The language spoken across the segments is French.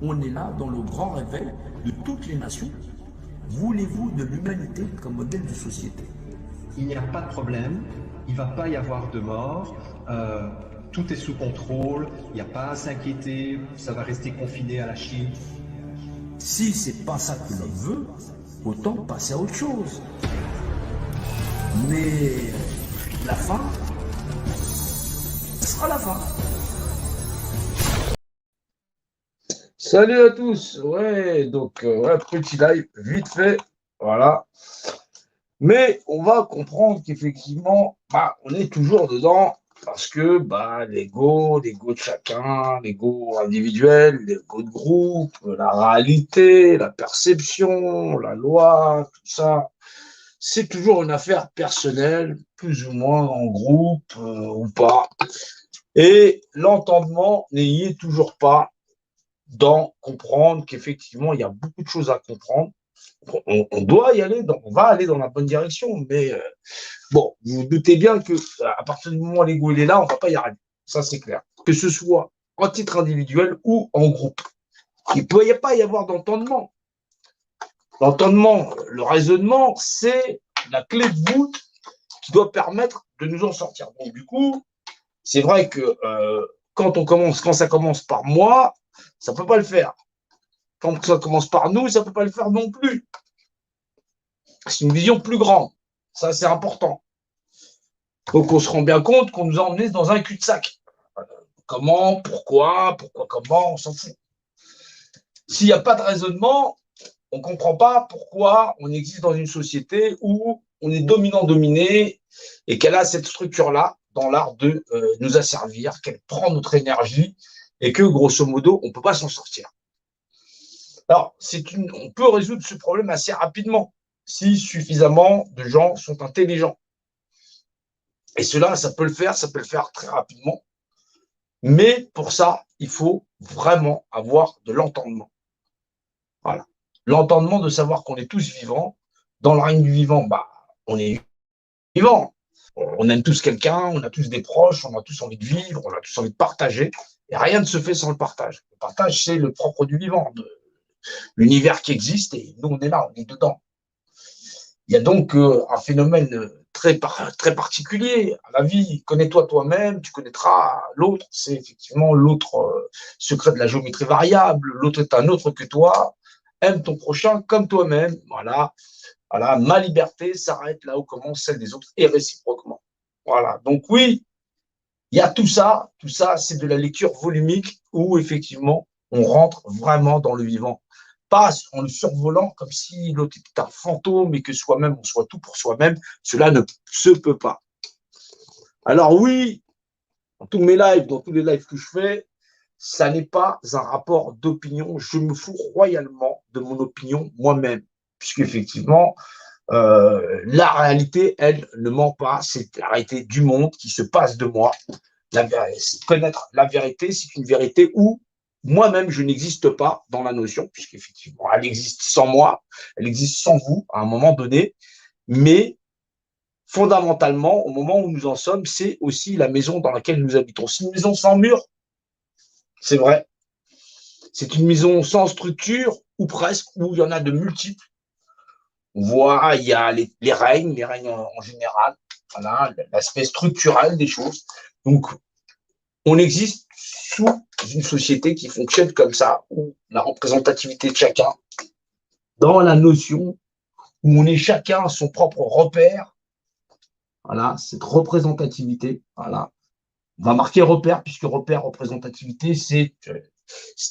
On est là dans le grand réveil de toutes les nations. Voulez-vous de l'humanité comme modèle de société? Il n'y a pas de problème, il ne va pas y avoir de mort, euh, tout est sous contrôle, il n'y a pas à s'inquiéter, ça va rester confiné à la Chine. Si c'est pas ça que l'homme veut, autant passer à autre chose. Mais la fin, ce sera la fin. Salut à tous. Ouais, donc ouais, petit live vite fait, voilà. Mais on va comprendre qu'effectivement, bah, on est toujours dedans parce que bah, l'ego de chacun, l'ego individuel, l'ego de groupe, la réalité, la perception, la loi, tout ça, c'est toujours une affaire personnelle, plus ou moins en groupe ou pas. Et l'entendement n'y est toujours pas dans comprendre qu'effectivement, il y a beaucoup de choses à comprendre. On doit y aller, on va aller dans la bonne direction, mais bon, vous vous doutez bien que à partir du moment où l'ego est là, on ne va pas y arriver. Ça, c'est clair. Que ce soit en titre individuel ou en groupe. Il ne peut pas y avoir d'entendement. L'entendement, le raisonnement, c'est la clé de voûte qui doit permettre de nous en sortir. Donc, du coup, c'est vrai que quand ça commence par moi, ça ne peut pas le faire. Quand ça commence par nous, ça ne peut pas le faire non plus. C'est une vision plus grande. Ça, c'est important. Donc, on se rend bien compte qu'on nous a emmenés dans un cul-de-sac. Comment, comment, on s'en fout. S'il n'y a pas de raisonnement, on ne comprend pas pourquoi on existe dans une société où on est dominant-dominé et qu'elle a cette structure-là dans l'art de nous asservir, qu'elle prend notre énergie et que, grosso modo, on ne peut pas s'en sortir. Alors, on peut résoudre ce problème assez rapidement si suffisamment de gens sont intelligents. Et cela, ça peut le faire très rapidement. Mais pour ça, il faut vraiment avoir de l'entendement. Voilà. L'entendement de savoir qu'on est tous vivants. Dans le règne du vivant, bah, on est vivant. On aime tous quelqu'un, on a tous des proches, on a tous envie de vivre, on a tous envie de partager. Et rien ne se fait sans le partage. Le partage, c'est le propre du vivant, de l'univers qui existe, et nous, on est là, on est dedans. Il y a donc un phénomène très particulier à la vie. Connais-toi toi-même, tu connaîtras l'autre. C'est effectivement l'autre secret de la géométrie variable. L'autre est un autre que toi. Aime ton prochain comme toi-même. Voilà. Voilà. Ma liberté s'arrête là où commence celle des autres et réciproquement. Voilà. Donc oui, il y a tout ça. Tout ça, c'est de la lecture volumique où effectivement, on rentre vraiment dans le vivant. Pas en le survolant comme si l'autre était un fantôme et que soi-même, on soit tout pour soi-même. Cela ne se peut pas. Alors oui, dans tous mes lives, dans tous les lives que je fais, ça n'est pas un rapport d'opinion. Je me fous royalement de mon opinion moi-même, puisqu'effectivement, la réalité, elle, ne ment pas. C'est la réalité du monde qui se passe de moi. Connaître la vérité, c'est une vérité où moi-même, je n'existe pas dans la notion, puisqu'effectivement, elle existe sans moi, elle existe sans vous à un moment donné, mais fondamentalement, au moment où nous en sommes, c'est aussi la maison dans laquelle nous habitons. C'est une maison sans mur, c'est vrai. C'est une maison sans structure, ou presque, où il y en a de multiples. On voit, il y a les règnes en général, voilà, l'aspect structurel des choses. Donc, on existe sous une société qui fonctionne comme ça, où la représentativité de chacun, dans la notion où on est chacun son propre repère, voilà, cette représentativité, voilà. On va marquer repère, puisque repère, représentativité, c'est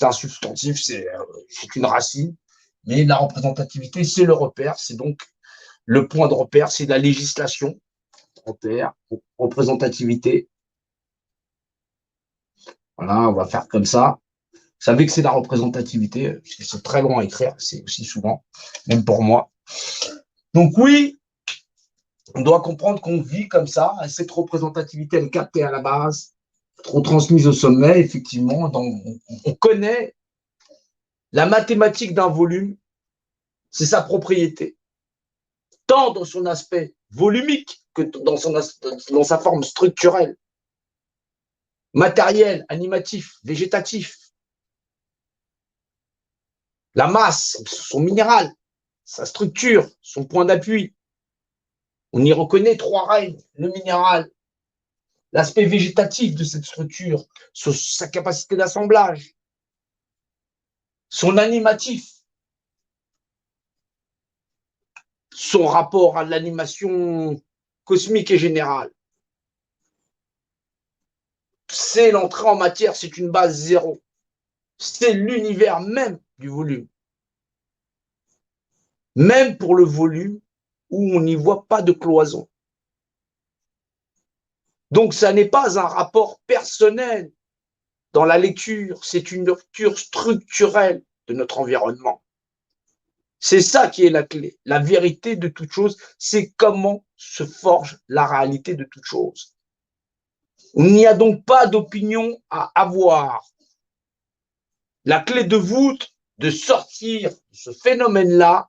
un substantif, c'est une racine, mais la représentativité, c'est le repère, c'est donc le point de repère, c'est la législation, repère, représentativité. Voilà, on va faire comme ça. Vous savez que c'est la représentativité, puisque c'est très long à écrire, c'est aussi souvent, même pour moi. Donc oui, on doit comprendre qu'on vit comme ça, cette représentativité, elle est captée à la base, trop transmise au sommet, effectivement. On connaît la mathématique d'un volume, c'est sa propriété, tant dans son aspect volumique que dans sa forme structurelle, matériel, animatif, végétatif. La masse, son minéral, sa structure, son point d'appui. On y reconnaît trois règles, le minéral, l'aspect végétatif de cette structure, sa capacité d'assemblage, son animatif, son rapport à l'animation cosmique et générale. C'est l'entrée en matière, c'est une base zéro. C'est l'univers même du volume. Même pour le volume où on n'y voit pas de cloison. Donc, ça n'est pas un rapport personnel dans la lecture, c'est une lecture structurelle de notre environnement. C'est ça qui est la clé. La vérité de toute chose, c'est comment se forge la réalité de toute chose. Il n'y a donc pas d'opinion à avoir. La clé de voûte de sortir de ce phénomène-là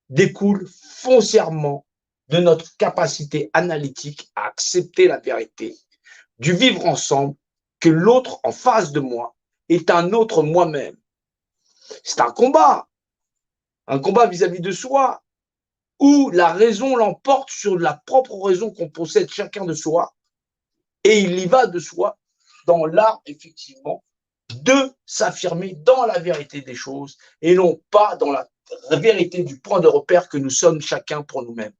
découle foncièrement de notre capacité analytique à accepter la vérité, du vivre ensemble, que l'autre en face de moi est un autre moi-même. C'est un combat vis-à-vis de soi, où la raison l'emporte sur la propre raison qu'on possède chacun de soi, et il y va de soi dans l'art, effectivement, de s'affirmer dans la vérité des choses, et non pas dans la vérité du point de repère que nous sommes chacun pour nous-mêmes.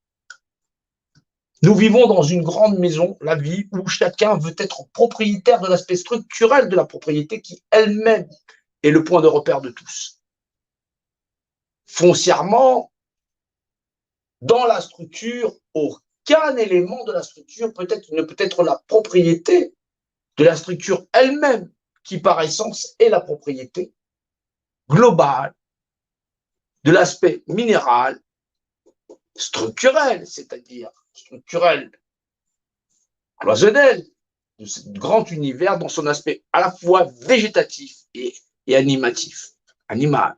Nous vivons dans une grande maison, la vie, où chacun veut être propriétaire de l'aspect structurel de la propriété qui elle-même est le point de repère de tous. Foncièrement, dans la structure, aucun élément de la structure ne peut être la propriété de la structure elle-même, qui par essence est la propriété globale de l'aspect minéral, structurel, c'est-à-dire structurel, cloisonnel, de ce grand univers dans son aspect à la fois végétatif et animatif, animal.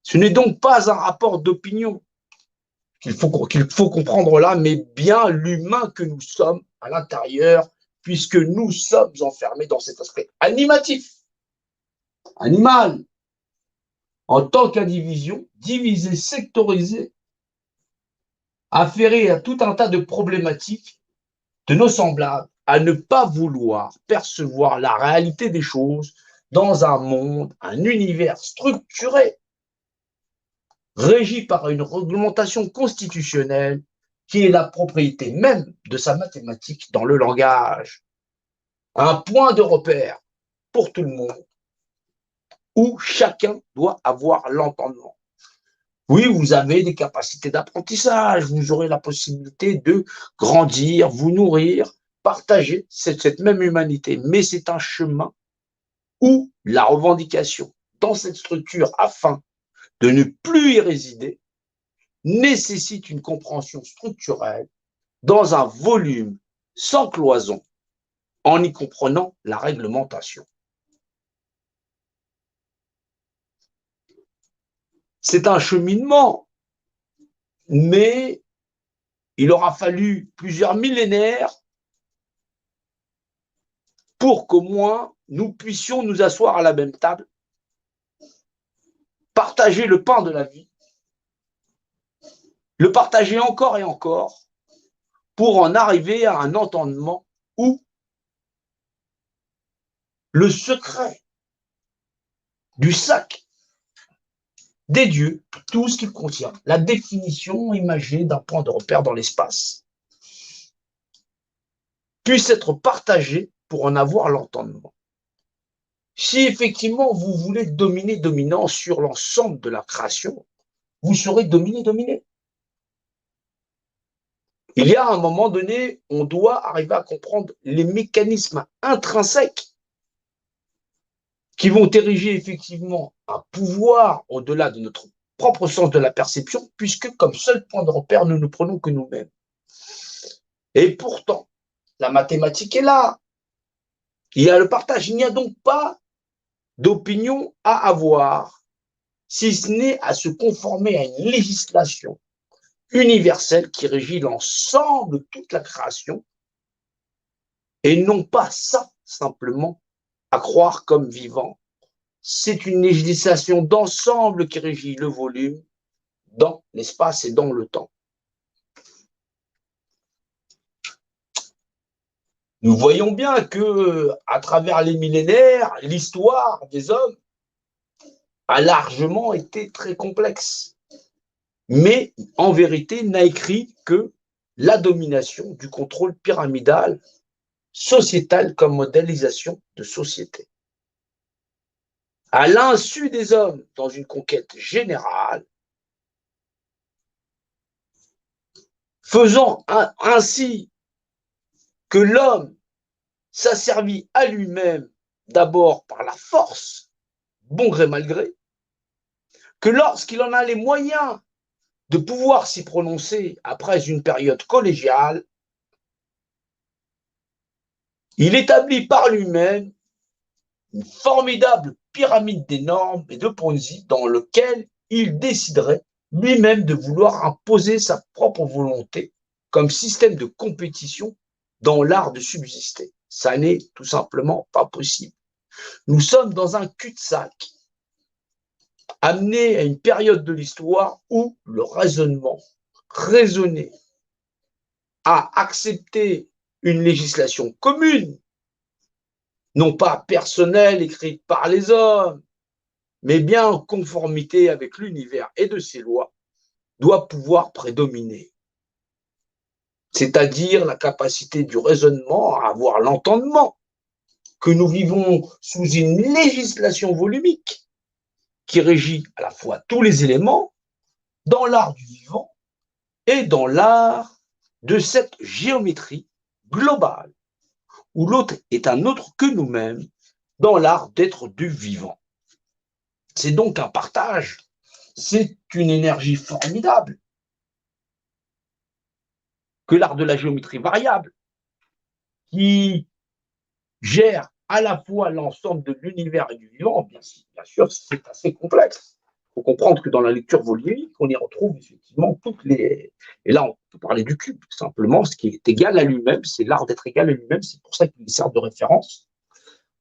Ce n'est donc pas un rapport d'opinion qu'il faut comprendre là, mais bien l'humain que nous sommes à l'intérieur, puisque nous sommes enfermés dans cet aspect animatif, animal, en tant qu'indivision, divisé, sectorisé, affairé à tout un tas de problématiques de nos semblables, à ne pas vouloir percevoir la réalité des choses dans un monde, un univers structuré, régi par une réglementation constitutionnelle qui est la propriété même de sa mathématique dans le langage. Un point de repère pour tout le monde où chacun doit avoir l'entendement. Oui, vous avez des capacités d'apprentissage, vous aurez la possibilité de grandir, vous nourrir, partager cette même humanité, mais c'est un chemin où la revendication dans cette structure afin de ne plus y résider nécessite une compréhension structurelle dans un volume sans cloison, en y comprenant la réglementation. C'est un cheminement, mais il aura fallu plusieurs millénaires pour qu'au moins nous puissions nous asseoir à la même table, partager le pain de la vie, le partager encore et encore, pour en arriver à un entendement où le secret du sac des dieux, tout ce qu'il contient, la définition imagée d'un point de repère dans l'espace, puisse être partagé pour en avoir l'entendement. Si effectivement vous voulez dominer, dominant sur l'ensemble de la création, vous serez dominé, dominé. Il y a un moment donné, on doit arriver à comprendre les mécanismes intrinsèques qui vont ériger effectivement un pouvoir au-delà de notre propre sens de la perception, puisque comme seul point de repère, nous ne prenons que nous-mêmes. Et pourtant, la mathématique est là. Il y a le partage. Il n'y a donc pas d'opinion à avoir, si ce n'est à se conformer à une législation universelle qui régit l'ensemble de toute la création, et non pas ça simplement à croire comme vivant c'est une législation d'ensemble qui régit le volume dans l'espace et dans le temps. Nous voyons bien que, à travers les millénaires, l'histoire des hommes a largement été très complexe, mais en vérité n'a écrit que la domination du contrôle pyramidal sociétal comme modélisation de société. À l'insu des hommes, dans une conquête générale, faisant ainsi que l'homme s'asservit à lui-même d'abord par la force, bon gré mal gré, que lorsqu'il en a les moyens de pouvoir s'y prononcer après une période collégiale, il établit par lui-même une formidable pyramide des normes et de Ponzi dans lequel il déciderait lui-même de vouloir imposer sa propre volonté comme système de compétition dans l'art de subsister. Ça n'est tout simplement pas possible. Nous sommes dans un cul-de-sac, amené à une période de l'histoire où le raisonné, a accepté une législation commune, non pas personnelle écrite par les hommes, mais bien en conformité avec l'univers et de ses lois, doit pouvoir prédominer. C'est-à-dire la capacité du raisonnement à avoir l'entendement, que nous vivons sous une législation volumique qui régit à la fois tous les éléments dans l'art du vivant et dans l'art de cette géométrie globale, où l'autre est un autre que nous-mêmes dans l'art d'être du vivant. C'est donc un partage, c'est une énergie formidable que l'art de la géométrie variable, qui gère à la fois l'ensemble de l'univers et du vivant. Bien sûr, c'est assez complexe. Il faut comprendre que dans la lecture volumique, on y retrouve effectivement toutes les... Et là, on peut parler du cube, simplement. Ce qui est égal à lui-même, c'est l'art d'être égal à lui-même. C'est pour ça qu'il sert de référence.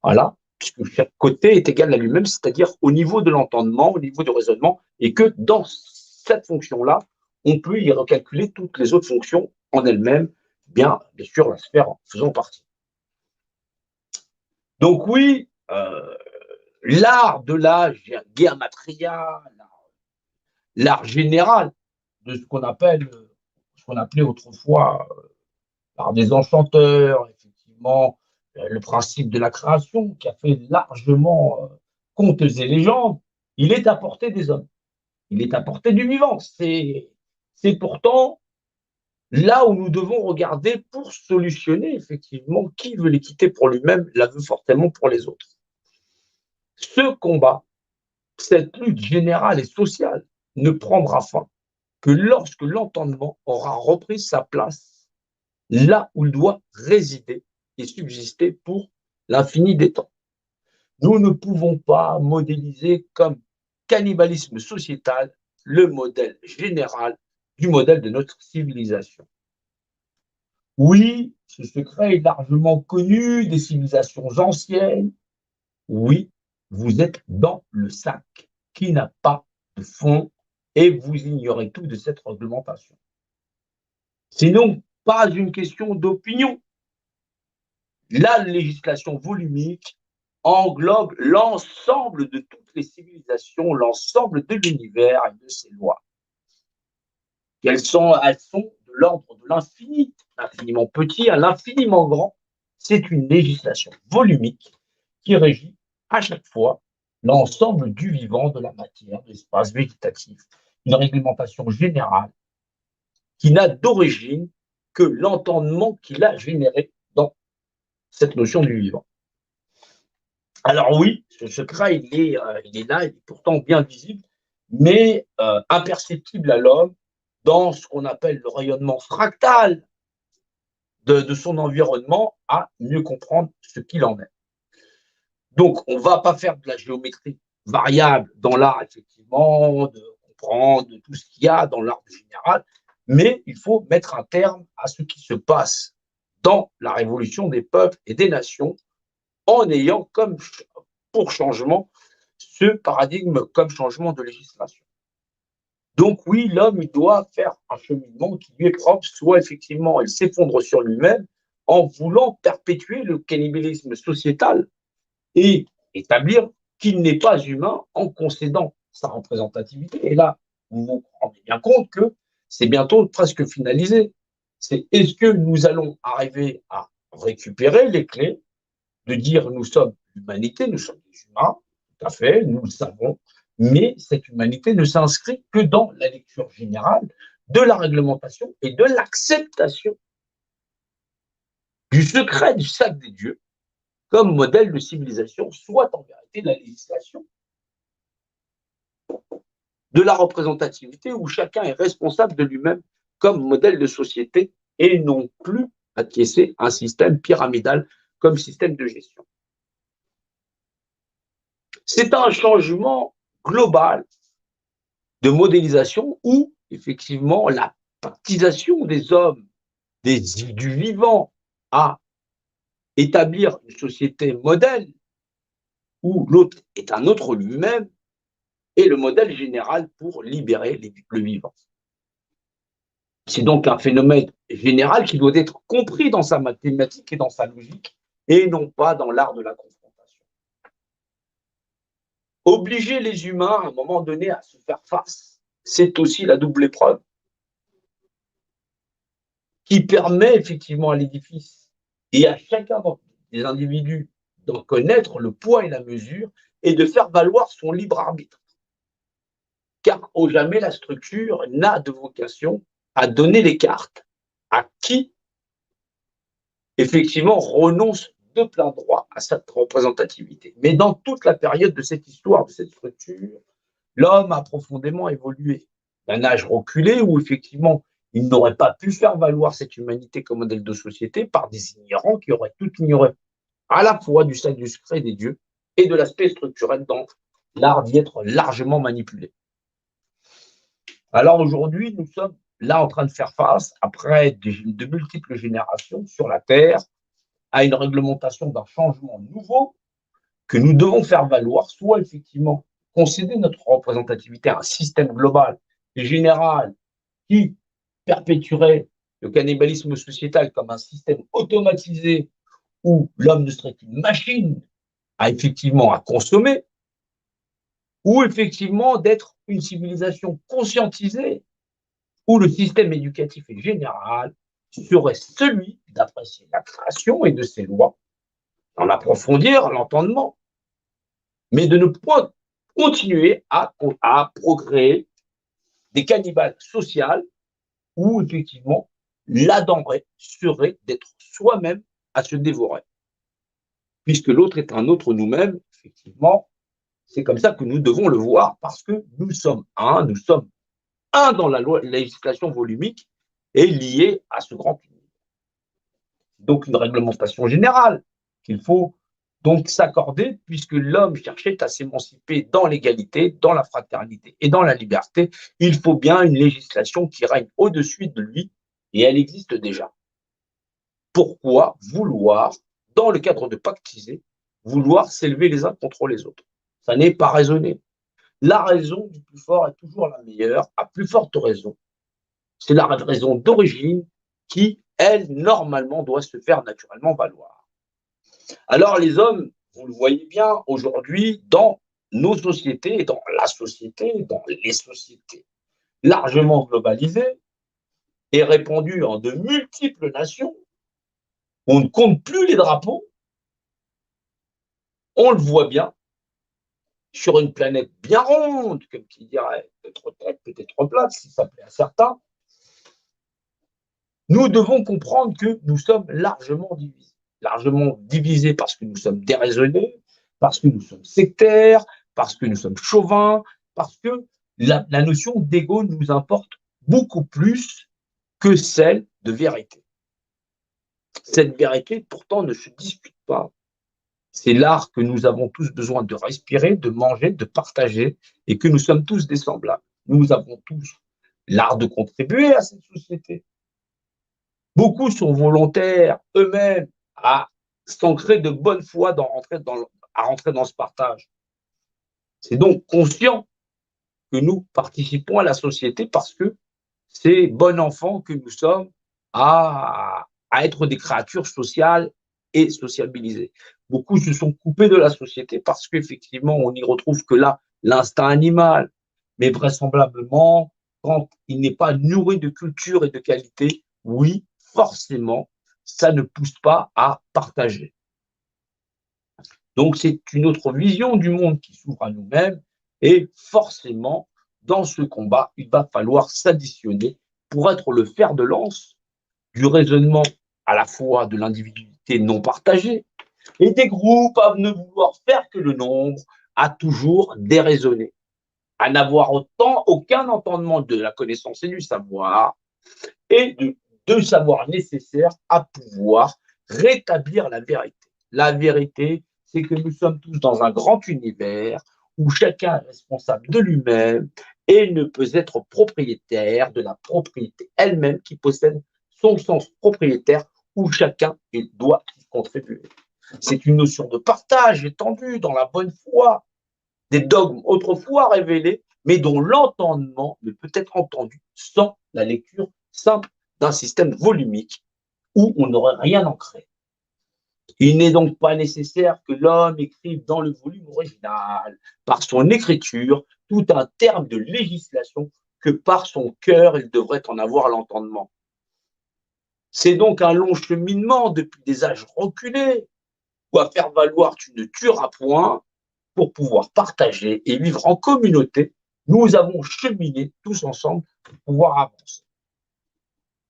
Voilà, puisque chaque côté est égal à lui-même, c'est-à-dire au niveau de l'entendement, au niveau du raisonnement, et que dans cette fonction-là, on peut y recalculer toutes les autres fonctions en elles-mêmes, bien sûr, la sphère en faisant partie. Donc oui, l'art de la gématria, l'art général de ce qu'on appelait autrefois l'art des enchanteurs, effectivement, le principe de la création qui a fait largement contes et légendes, il est à portée des hommes, il est à portée du vivant. C'est pourtant là où nous devons regarder pour solutionner, effectivement, qui veut l'équité pour lui-même, la veut forcément pour les autres. Ce combat, cette lutte générale et sociale ne prendra fin que lorsque l'entendement aura repris sa place là où il doit résider et subsister pour l'infini des temps. Nous ne pouvons pas modéliser comme cannibalisme sociétal le modèle général du modèle de notre civilisation. Oui, ce secret est largement connu des civilisations anciennes. Oui, vous êtes dans le sac qui n'a pas de fond et vous ignorez tout de cette réglementation. C'est donc pas une question d'opinion. La législation volumique englobe l'ensemble de toutes les civilisations, l'ensemble de l'univers et de ses lois. Elles sont de l'ordre de l'infini, l'infiniment petit à l'infiniment grand. C'est une législation volumique qui régit à chaque fois l'ensemble du vivant, de la matière, de l'espace végétatif. Une réglementation générale qui n'a d'origine que l'entendement qu'il a généré dans cette notion du vivant. Alors oui, ce secret, il est là, il est pourtant bien visible, mais imperceptible à l'homme dans ce qu'on appelle le rayonnement fractal de son environnement à mieux comprendre ce qu'il en est. Donc, on ne va pas faire de la géométrie variable dans l'art, effectivement, de comprendre tout ce qu'il y a dans l'art général, mais il faut mettre un terme à ce qui se passe dans la révolution des peuples et des nations en ayant comme pour changement ce paradigme comme changement de législation. Donc oui, l'homme, il doit faire un cheminement qui lui est propre, soit effectivement il s'effondre sur lui-même en voulant perpétuer le cannibalisme sociétal et établir qu'il n'est pas humain en concédant sa représentativité. Et là, vous vous rendez bien compte que c'est bientôt presque finalisé. C'est est-ce que nous allons arriver à récupérer les clés de dire nous sommes l'humanité, nous sommes des humains, tout à fait, nous le savons, mais cette humanité ne s'inscrit que dans la lecture générale de la réglementation et de l'acceptation du secret du sac des dieux comme modèle de civilisation, soit en vérité la législation de la représentativité où chacun est responsable de lui-même comme modèle de société et non plus acquiescer un système pyramidal comme système de gestion. C'est un changement global de modélisation où, effectivement, la pactisation des hommes, du vivant, à établir une société modèle où l'autre est un autre lui-même est le modèle général pour libérer le vivant. C'est donc un phénomène général qui doit être compris dans sa mathématique et dans sa logique et non pas dans l'art de la confrontation. Obliger les humains à un moment donné à se faire face, c'est aussi la double épreuve qui permet effectivement à l'édifice et à chacun des individus d'en connaître le poids et la mesure et de faire valoir son libre arbitre. Car au jamais la structure n'a de vocation à donner les cartes à qui effectivement renonce de plein droit à cette représentativité. Mais dans toute la période de cette histoire, de cette structure, l'homme a profondément évolué. D'un âge reculé où effectivement il n'aurait pas pu faire valoir cette humanité comme modèle de société par des ignorants qui auraient tout ignoré, à la fois du sac du secret des dieux et de l'aspect structurel dans l'art d'y être largement manipulé. Alors aujourd'hui, nous sommes là en train de faire face, après de multiples générations sur la Terre, à une réglementation d'un changement nouveau que nous devons faire valoir, soit effectivement concéder notre représentativité à un système global et général qui perpétuerait le cannibalisme sociétal comme un système automatisé où l'homme ne serait qu'une machine à consommer, ou effectivement d'être une civilisation conscientisée où le système éducatif et général serait celui d'apprécier la création et de ses lois, d'en approfondir l'entendement, mais de ne pas continuer à procréer des cannibales sociales où effectivement la denrée serait d'être soi-même à se dévorer. Puisque l'autre est un autre nous-mêmes, effectivement, c'est comme ça que nous devons le voir parce que nous sommes un dans la législation volumique et lié à ce grand univers. Donc une réglementation générale qu'il faut donc s'accorder puisque l'homme cherchait à s'émanciper dans l'égalité, dans la fraternité et dans la liberté. Il faut bien une législation qui règne au-dessus de lui et elle existe déjà. Pourquoi vouloir, dans le cadre de pactiser, vouloir s'élever les uns contre les autres? Ça n'est pas raisonné. La raison du plus fort est toujours la meilleure, à plus forte raison. C'est la raison d'origine qui, elle, normalement, doit se faire naturellement valoir. Alors les hommes, vous le voyez bien aujourd'hui, dans nos sociétés, dans la société, dans les sociétés largement globalisées et répandues en de multiples nations, on ne compte plus les drapeaux, on le voit bien, sur une planète bien ronde, comme qui dirait, peut-être plate, si ça plaît à certains, nous devons comprendre que nous sommes largement divisés. Largement divisés parce que nous sommes déraisonnés, parce que nous sommes sectaires, parce que nous sommes chauvins, parce que la notion d'ego nous importe beaucoup plus que celle de vérité. Cette vérité, pourtant, ne se discute pas. C'est l'art que nous avons tous besoin de respirer, de manger, de partager, et que nous sommes tous des semblables. Nous avons tous l'art de contribuer à cette société. Beaucoup sont volontaires eux-mêmes à s'ancrer de bonne foi à rentrer dans ce partage. C'est donc conscient que nous participons à la société parce que c'est bon enfant que nous sommes à être des créatures sociales et sociabilisées. Beaucoup se sont coupés de la société parce qu'effectivement, on n'y retrouve que là l'instinct animal, mais vraisemblablement, quand il n'est pas nourri de culture et de qualité, oui, forcément, ça ne pousse pas à partager. Donc, c'est une autre vision du monde qui s'ouvre à nous-mêmes et forcément, dans ce combat, il va falloir s'additionner pour être le fer de lance du raisonnement à la fois de l'individualité non partagée et des groupes à ne vouloir faire que le nombre, à toujours déraisonner, à n'avoir aucun entendement de la connaissance et du savoir et de savoir nécessaire à pouvoir rétablir la vérité. La vérité, c'est que nous sommes tous dans un grand univers où chacun est responsable de lui-même et ne peut être propriétaire de la propriété elle-même qui possède son sens propriétaire où chacun doit y contribuer. C'est une notion de partage étendue dans la bonne foi, des dogmes autrefois révélés, mais dont l'entendement ne peut être entendu sans la lecture simple d'un système volumique où on n'aurait rien ancré. Il n'est donc pas nécessaire que l'homme écrive dans le volume original, par son écriture, tout un terme de législation que par son cœur il devrait en avoir l'entendement. C'est donc un long cheminement depuis des âges reculés, où à faire valoir tu ne tueras point, pour pouvoir partager et vivre en communauté, nous avons cheminé tous ensemble pour pouvoir avancer.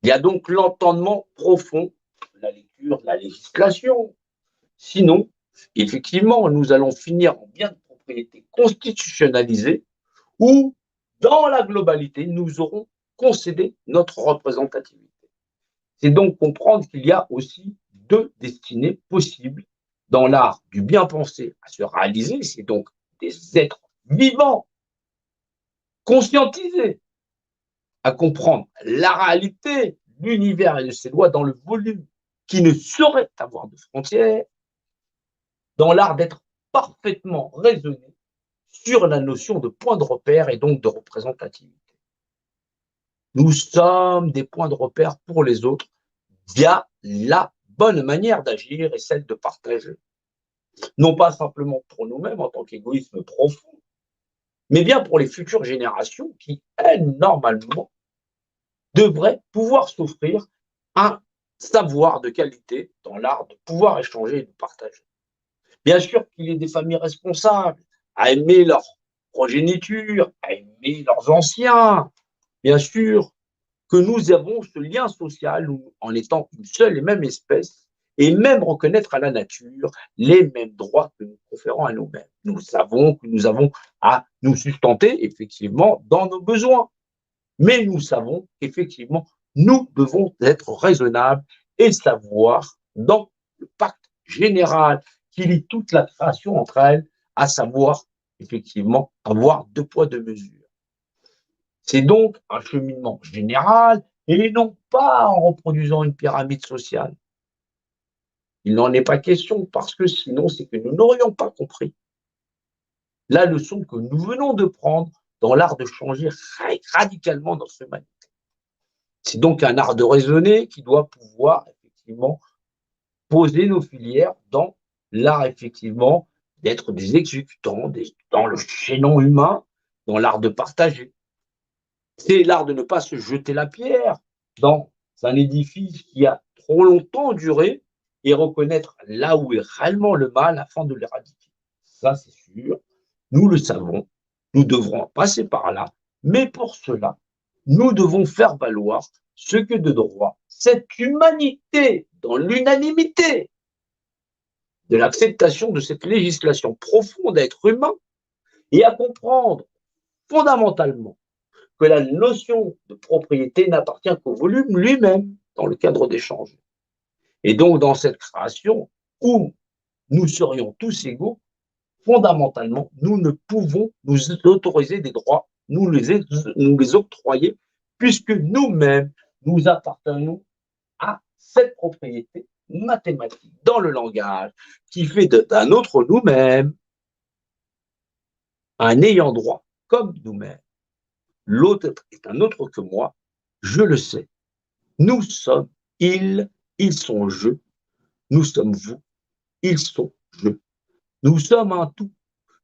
Il y a donc l'entendement profond de la lecture de la législation. Sinon, effectivement, nous allons finir en bien de propriété constitutionnalisé où, dans la globalité, nous aurons concédé notre représentativité. C'est donc comprendre qu'il y a aussi deux destinées possibles dans l'art du bien penser à se réaliser. C'est donc des êtres vivants, conscientisés, à comprendre la réalité, l'univers et de ses lois dans le volume qui ne saurait avoir de frontières, dans l'art d'être parfaitement raisonné sur la notion de point de repère et donc de représentativité. Nous sommes des points de repère pour les autres via la bonne manière d'agir et celle de partager. Non pas simplement pour nous-mêmes en tant qu'égoïsme profond, mais bien pour les futures générations qui, elles, normalement, devraient pouvoir s'offrir un savoir de qualité dans l'art de pouvoir échanger et de partager. Bien sûr qu'il y a des familles responsables à aimer leur progéniture, à aimer leurs anciens. Bien sûr que nous avons ce lien social où, en étant une seule et même espèce, et même reconnaître à la nature les mêmes droits que nous conférons à nous-mêmes. Nous savons que nous avons à nous sustenter, effectivement, dans nos besoins. Mais nous savons qu'effectivement, nous devons être raisonnables et savoir, dans le pacte général qui lie toute la création entre elles, à savoir, effectivement, avoir deux poids, deux mesures. C'est donc un cheminement général et non pas en reproduisant une pyramide sociale. Il n'en est pas question parce que sinon, c'est que nous n'aurions pas compris la leçon que nous venons de prendre dans l'art de changer radicalement notre humanité. C'est donc un art de raisonner qui doit pouvoir effectivement poser nos filières dans l'art effectivement d'être des exécutants, dans le chaînon humain, dans l'art de partager. C'est l'art de ne pas se jeter la pierre dans un édifice qui a trop longtemps duré et reconnaître là où est réellement le mal afin de l'éradiquer. Ça, c'est sûr. Nous le savons. Nous devrons passer par là. Mais pour cela, nous devons faire valoir ce que de droit cette humanité dans l'unanimité de l'acceptation de cette législation profonde à être humain et à comprendre fondamentalement que la notion de propriété n'appartient qu'au volume lui-même dans le cadre d'échanges. Et donc, dans cette création où nous serions tous égaux, fondamentalement, nous ne pouvons nous autoriser des droits, nous les octroyer, puisque nous-mêmes, nous appartenons à cette propriété mathématique dans le langage qui fait d'un autre nous-mêmes un ayant droit comme nous-mêmes. L'autre est un autre que moi, je le sais. Nous sommes ils sont je. Nous sommes vous, ils sont je. Nous sommes un tout.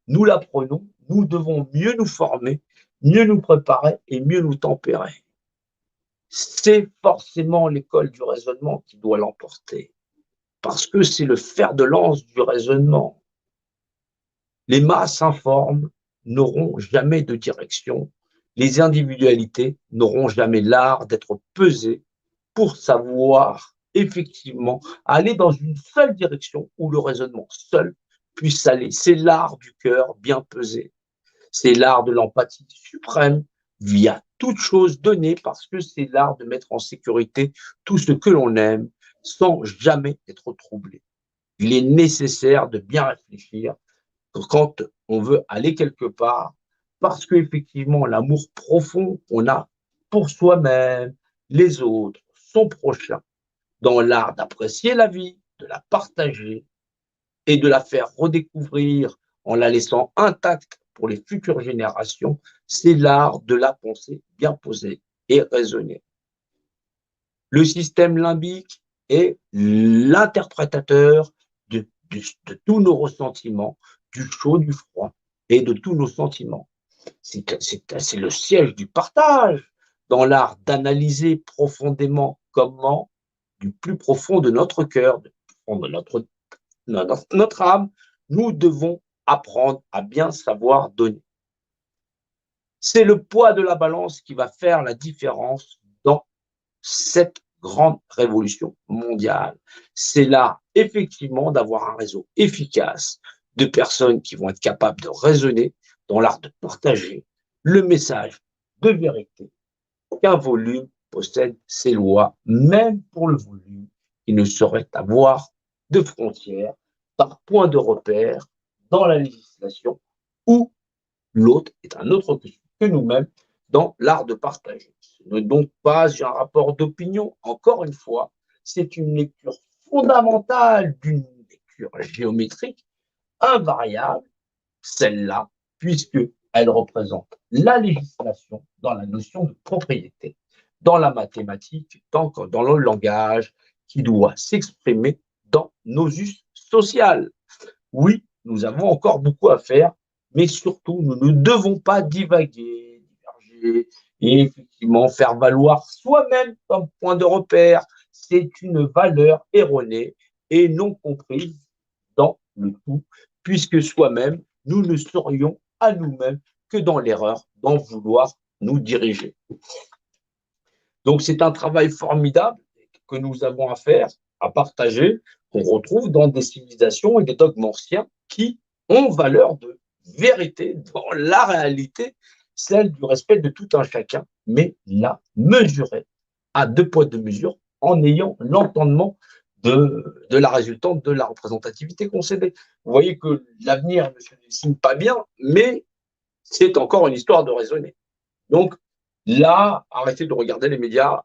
Nous l'apprenons, nous devons mieux nous former, mieux nous préparer et mieux nous tempérer. C'est forcément l'école du raisonnement qui doit l'emporter, parce que c'est le fer de lance du raisonnement. Les masses informes n'auront jamais de direction, les individualités n'auront jamais l'art d'être pesées pour savoir effectivement aller dans une seule direction où le raisonnement seul puisse aller. C'est l'art du cœur bien pesé. C'est l'art de l'empathie suprême via toute chose donnée parce que c'est l'art de mettre en sécurité tout ce que l'on aime sans jamais être troublé. Il est nécessaire de bien réfléchir quand on veut aller quelque part parce qu'effectivement, l'amour profond qu'on a pour soi-même, les autres, son prochain, dans l'art d'apprécier la vie, de la partager et de la faire redécouvrir en la laissant intacte pour les futures générations, c'est l'art de la pensée bien posée et raisonnée. Le système limbique est l'interprétateur de tous nos ressentiments, du chaud, du froid et de tous nos sentiments. C'est le siège du partage dans l'art d'analyser profondément comment, du plus profond de notre cœur, de notre âme, nous devons apprendre à bien savoir donner. C'est le poids de la balance qui va faire la différence dans cette grande révolution mondiale. C'est là, effectivement, d'avoir un réseau efficace de personnes qui vont être capables de raisonner dans l'art de partager le message de vérité qu'un volume possède ses lois, même pour le volume, il ne saurait avoir de frontières par point de repère dans la législation où l'autre est un autre que nous-mêmes dans l'art de partager. Ce n'est donc pas un rapport d'opinion, encore une fois, c'est une lecture fondamentale d'une lecture géométrique invariable, celle-là, puisqu'elle représente la législation dans la notion de propriété, dans la mathématique, dans le langage qui doit s'exprimer dans nos us sociales. Oui, nous avons encore beaucoup à faire, mais surtout, nous ne devons pas divaguer, diverger et effectivement faire valoir soi-même comme point de repère. C'est une valeur erronée et non comprise dans le tout, puisque soi-même, nous ne serions à nous-mêmes que dans l'erreur d'en vouloir nous diriger. Donc, c'est un travail formidable que nous avons à faire, à partager, qu'on retrouve dans des civilisations et des dogmes anciens qui ont valeur de vérité dans la réalité, celle du respect de tout un chacun, mais la mesurer à deux poids, deux mesures, en ayant l'entendement de la résultante de la représentativité concédée. Vous voyez que l'avenir ne se dessine pas bien, mais c'est encore une histoire de raisonner. Donc, là, arrêtez de regarder les médias,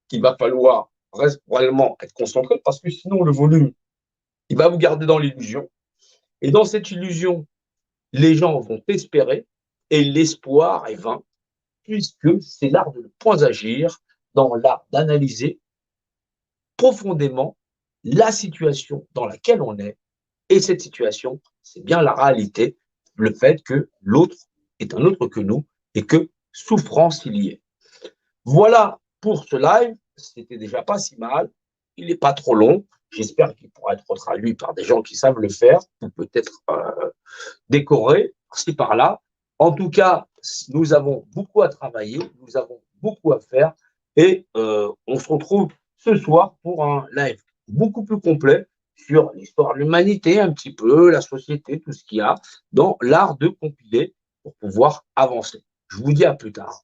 qu'il va falloir réellement être concentré, parce que sinon, le volume, il va vous garder dans l'illusion. Et dans cette illusion, les gens vont espérer, et l'espoir est vain, puisque c'est l'art de ne point agir, dans l'art d'analyser profondément la situation dans laquelle on est. Et cette situation, c'est bien la réalité, le fait que l'autre est un autre que nous et que souffrance il y est. Voilà pour ce live. C'était déjà pas si mal. Il n'est pas trop long. J'espère qu'il pourra être traduit par des gens qui savent le faire ou peut-être décoré par-ci par-là. En tout cas, nous avons beaucoup à travailler, nous avons beaucoup à faire et on se retrouve ce soir pour un live beaucoup plus complet sur l'histoire de l'humanité, un petit peu, la société, tout ce qu'il y a dans l'art de compiler pour pouvoir avancer. Je vous dis à plus tard.